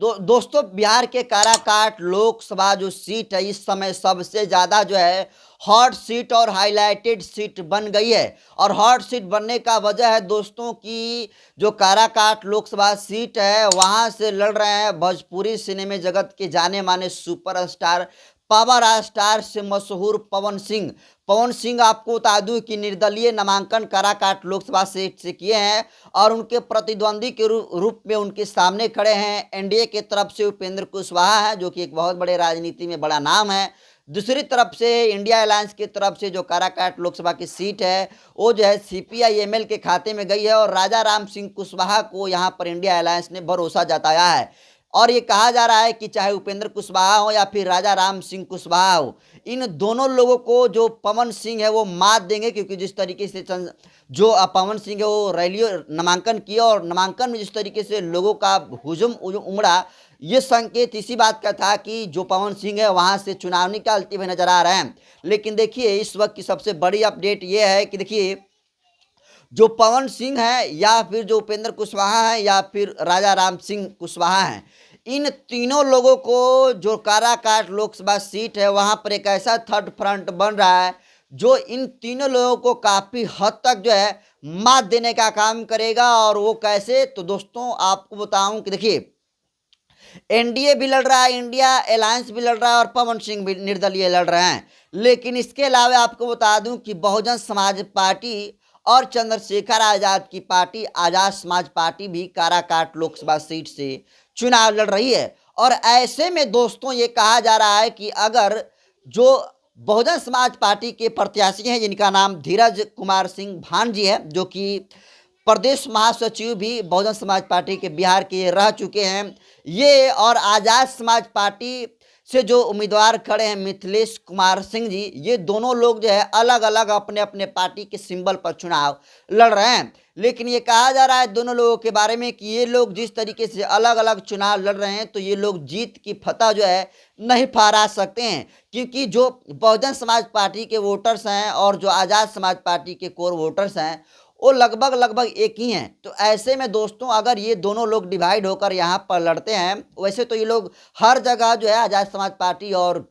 दोस्तों, बिहार के काराकाट लोकसभा जो सीट है इस समय सबसे ज़्यादा जो है हॉट सीट और हाईलाइटेड सीट बन गई है। और हॉट सीट बनने का वजह है दोस्तों कि जो काराकाट लोकसभा सीट है वहां से लड़ रहे हैं भोजपुरी सिनेमा जगत के जाने माने सुपरस्टार, पावर स्टार से मशहूर पवन सिंह। पवन सिंह आपको बता दूं कि निर्दलीय नामांकन काराकाट लोकसभा सीट से किए हैं और उनके प्रतिद्वंदी के रूप में उनके सामने खड़े हैं एनडीए की तरफ से उपेंद्र कुशवाहा है, जो कि एक बहुत बड़े राजनीति में बड़ा नाम है। दूसरी तरफ से इंडिया अलायंस की तरफ से जो काराकाट लोकसभा की सीट है वो जो है सीपीआई-एमएल के खाते में गई है और राजा राम सिंह कुशवाहा को यहाँ पर इंडिया अलायंस ने भरोसा जताया है। और ये कहा जा रहा है कि चाहे उपेंद्र कुशवाहा हो या फिर राजा राम सिंह कुशवाहा हो, इन दोनों लोगों को जो पवन सिंह है वो मात देंगे, क्योंकि जिस तरीके से जो पवन सिंह है वो रैलियों नामांकन किया और नामांकन में जिस तरीके से लोगों का हुजूम उमड़ा, ये संकेत इसी बात का था कि जो पवन सिंह है वहां से चुनाव निकालते हुए नजर आ रहे हैं। लेकिन देखिए इस वक्त की सबसे बड़ी अपडेट ये है कि देखिए जो पवन सिंह है या फिर जो उपेंद्र कुशवाहा है या फिर राजा राम सिंह कुशवाहा हैं, इन तीनों लोगों को जो काराकाट लोकसभा सीट है वहां पर एक ऐसा थर्ड फ्रंट बन रहा है जो इन तीनों लोगों को काफी हद तक जो है मात देने का काम करेगा। और वो कैसे, तो दोस्तों आपको बताऊं कि देखिए एनडीए भी लड़ रहा है, इंडिया अलायंस भी लड़ रहा है और पवन सिंह भी निर्दलीय लड़ रहे हैं। लेकिन इसके अलावा आपको बता दूं कि बहुजन समाज पार्टी और चंद्रशेखर आजाद की पार्टी आजाद समाज पार्टी भी काराकाट लोकसभा सीट से चुनाव लड़ रही है। और ऐसे में दोस्तों ये कहा जा रहा है कि अगर जो बहुजन समाज पार्टी के प्रत्याशी हैं जिनका नाम धीरज कुमार सिंह भानजी है, जो कि प्रदेश महासचिव भी बहुजन समाज पार्टी के बिहार के रह चुके हैं, ये और आजाद समाज पार्टी से जो उम्मीदवार खड़े हैं मिथिलेश कुमार सिंह जी, ये दोनों लोग जो है अलग अलग अपने अपने पार्टी के सिंबल पर चुनाव लड़ रहे हैं। लेकिन ये कहा जा रहा है दोनों लोगों के बारे में कि ये लोग जिस तरीके से अलग अलग चुनाव लड़ रहे हैं तो ये लोग जीत की फतह जो है नहीं फहरा सकते हैं, क्योंकि जो बहुजन समाज पार्टी के वोटर्स हैं और जो आज़ाद समाज पार्टी के कोर वोटर्स हैं वो लगभग लगभग एक ही हैं। तो ऐसे में दोस्तों अगर ये दोनों लोग डिवाइड होकर यहाँ पर लड़ते हैं, वैसे तो ये लोग हर जगह जो है आज़ाद समाज पार्टी और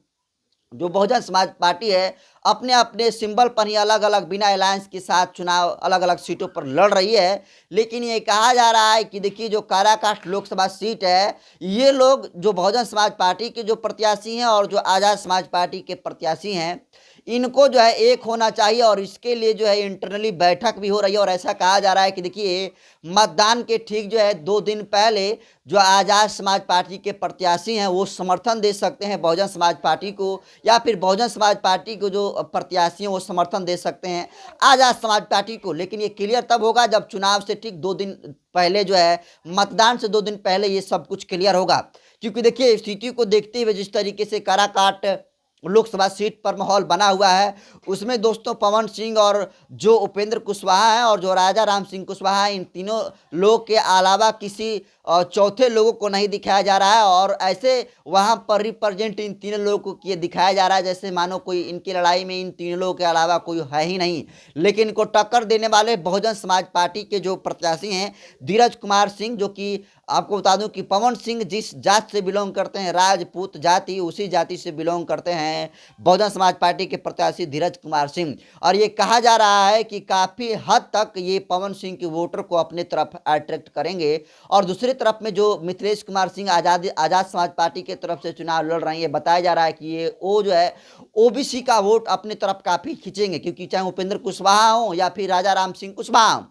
जो बहुजन समाज पार्टी है अपने अपने सिंबल पर ही अलग अलग बिना अलायंस के साथ चुनाव अलग अलग सीटों पर लड़ रही है। लेकिन ये कहा जा रहा है कि देखिए जो काराकाट लोकसभा सीट है ये लोग जो बहुजन समाज पार्टी के जो प्रत्याशी हैं और जो आज़ाद समाज पार्टी के प्रत्याशी हैं इनको जो है एक होना चाहिए और इसके लिए जो है इंटरनली बैठक भी हो रही है। और ऐसा कहा जा रहा है कि देखिए मतदान के ठीक जो है 2 दिन पहले जो आज़ाद समाज पार्टी के प्रत्याशी हैं वो समर्थन दे सकते हैं बहुजन समाज पार्टी को, या फिर बहुजन समाज पार्टी को जो प्रत्याशी हैं वो समर्थन दे सकते हैं आज़ाद समाज पार्टी को। लेकिन ये क्लियर तब होगा जब चुनाव से ठीक 2 दिन पहले जो है मतदान से 2 दिन पहले ये सब कुछ क्लियर होगा। क्योंकि देखिए स्थिति को देखते हुए जिस तरीके से काराकाट लोकसभा सीट पर माहौल बना हुआ है उसमें दोस्तों पवन सिंह और जो उपेंद्र कुशवाहा है और जो राजा राम सिंह कुशवाहा है, इन तीनों लोग के अलावा किसी चौथे लोगों को नहीं दिखाया जा रहा है। और ऐसे वहां पर रिप्रेजेंट इन तीनों लोगों को ये दिखाया जा रहा है जैसे मानो कोई इनकी लड़ाई में इन तीनों लोगों के अलावा कोई है ही नहीं। लेकिन इनको टक्कर देने वाले बहुजन समाज पार्टी के जो प्रत्याशी हैं धीरज कुमार सिंह, जो कि आपको बता दूं कि पवन सिंह जिस जात से बिलोंग करते हैं राजपूत जाति, उसी जाति से बिलोंग करते हैं बहुजन समाज पार्टी के प्रत्याशी धीरज कुमार सिंह। और ये कहा जा रहा है कि काफी हद तक ये पवन सिंह के वोटर को अपने तरफ अट्रैक्ट करेंगे। और दूसरी तरफ में जो मिथिलेश कुमार सिंह आजाद समाज पार्टी के तरफ से चुनाव लड़ रही है, बताया जा रहा है कि ये वो जो है ओबीसी का वोट अपनी तरफ काफी खींचेंगे, क्योंकि चाहे उपेंद्र कुशवाहा हो या फिर राजा राम सिंह कुशवाहा हो,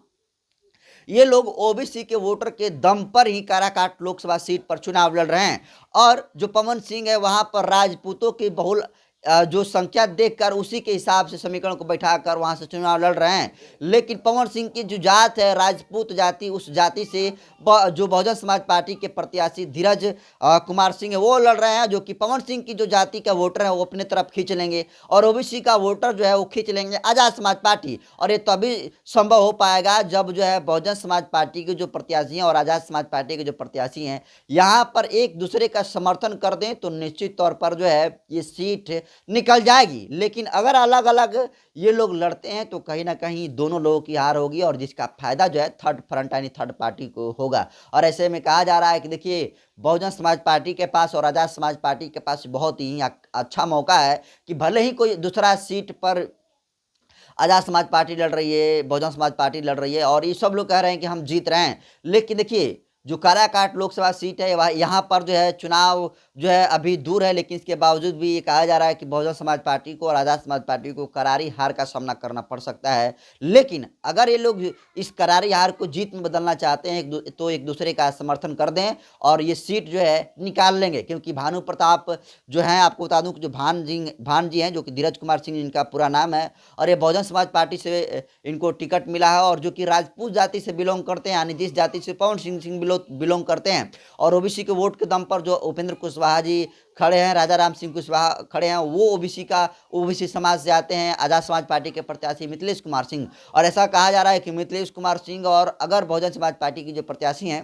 ये लोग ओबीसी के वोटर के दम पर ही काराकाट लोकसभा सीट पर चुनाव लड़ रहे हैं। और जो पवन सिंह है वहां पर राजपूतों की बहुल जो संख्या देखकर उसी के हिसाब से समीकरण को बैठाकर वहां से चुनाव लड़ रहे हैं। लेकिन पवन सिंह की जो जात है राजपूत जाति, उस जाति से जो बहुजन समाज पार्टी के प्रत्याशी धीरज कुमार सिंह है वो लड़ रहे हैं, जो कि पवन सिंह की जो जाति का वोटर है वो अपने तरफ खींच लेंगे और ओबीसी का वोटर जो है वो खींच लेंगे आज़ाद समाज पार्टी। और ये तभी संभव हो पाएगा जब जो है बहुजन समाज पार्टी के जो प्रत्याशी हैं और आज़ाद समाज पार्टी के जो प्रत्याशी हैं यहाँ पर एक दूसरे का समर्थन कर दें, तो निश्चित तौर पर जो है ये सीट निकल जाएगी। लेकिन अगर अलग अलग ये लोग लड़ते हैं तो कहीं ना कहीं दोनों लोगों की हार होगी और जिसका फायदा जो है थर्ड फ्रंट यानी थर्ड पार्टी को होगा। और ऐसे में कहा जा रहा है कि देखिए, बहुजन समाज पार्टी के पास और आज़ाद समाज पार्टी के पास बहुत ही अच्छा मौका है कि भले ही कोई दूसरा सीट पर आज़ाद समाज पार्टी लड़ रही है, बहुजन समाज पार्टी लड़ रही है और ये सब लोग कह रहे हैं कि हम जीत रहे हैं। लेकिन देखिए, जो काराकाट लोकसभा सीट है वह यहाँ पर जो है चुनाव जो है अभी दूर है, लेकिन इसके बावजूद भी ये कहा जा रहा है कि बहुजन समाज पार्टी को और आज़ाद समाज पार्टी को करारी हार का सामना करना पड़ सकता है। लेकिन अगर ये लोग इस करारी हार को जीत में बदलना चाहते हैं तो एक दूसरे का समर्थन कर दें और ये सीट जो है निकाल लेंगे, क्योंकि भानु प्रताप जो हैं, आपको बता दूं कि जो भान जी हैं, जो कि धीरज कुमार सिंह इनका पूरा नाम है, और ये बहुजन समाज पार्टी से इनको टिकट मिला है और जो कि राजपूत जाति से बिलोंग करते हैं, यानी जिस जाति से पवन सिंह बिलोंग करते हैं। और ओबीसी के वोट के दम पर जो उपेंद्र कुशवाहा जी खड़े हैं, राजा राम सिंह कुशवाहा खड़े हैं, वो ओबीसी समाज से आते हैं, आज़ाद समाज पार्टी के प्रत्याशी मिथिलेश कुमार सिंह। और ऐसा कहा जा रहा है कि मिथिलेश कुमार सिंह और अगर बहुजन समाज पार्टी की जो प्रत्याशी हैं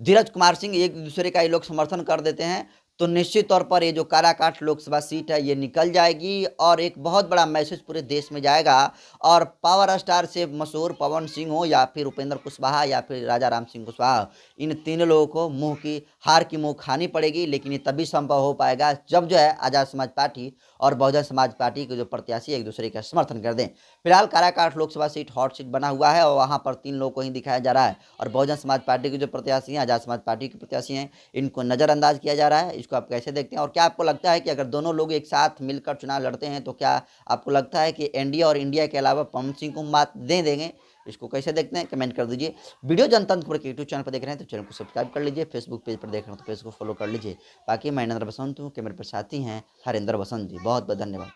धीरज कुमार सिंह, एक दूसरे का ये लोग समर्थन कर देते हैं तो निश्चित तौर पर ये जो काराकाट लोकसभा सीट है ये निकल जाएगी और एक बहुत बड़ा मैसेज पूरे देश में जाएगा। और पावर स्टार से मशहूर पवन सिंह हो या फिर उपेंद्र कुशवाहा या फिर राजा राम सिंह कुशवाहा, इन तीनों लोगों को हार की मुंह खानी पड़ेगी। लेकिन ये तभी संभव हो पाएगा जब जो है आज़ाद समाज पार्टी और बहुजन समाज पार्टी के जो प्रत्याशी एक दूसरे का समर्थन कर दें। फिलहाल Karakat Lok Sabha seat hot seat बना हुआ है और वहाँ पर 3 लोगों को ही दिखाया जा रहा है और बहुजन समाज पार्टी के जो प्रत्याशी हैं, आज़ाद समाज पार्टी के प्रत्याशी हैं, इनको नज़रअंदाज किया जा रहा है। इसको आप कैसे देखते हैं और क्या आपको लगता है कि अगर दोनों लोग एक साथ मिलकर चुनाव लड़ते हैं तो क्या आपको लगता है कि एनडीए और इंडिया के अलावा पवन सिंह को मात दे देंगे? इसको कैसे देखते हैं कमेंट कर दीजिए। वीडियो जनता खबर के यूट्यूब चैनल पर देख रहे हैं तो चैनल को सब्सक्राइब कर लीजिए, फेसबुक पेज पर देख रहे हैं तो पेज को फॉलो कर लीजिए। बाकी मैं नरेंद्र बसंत हूँ, कैमरे पर साथी हैं हरिंदर बसंत जी। बहुत बहुत धन्यवाद।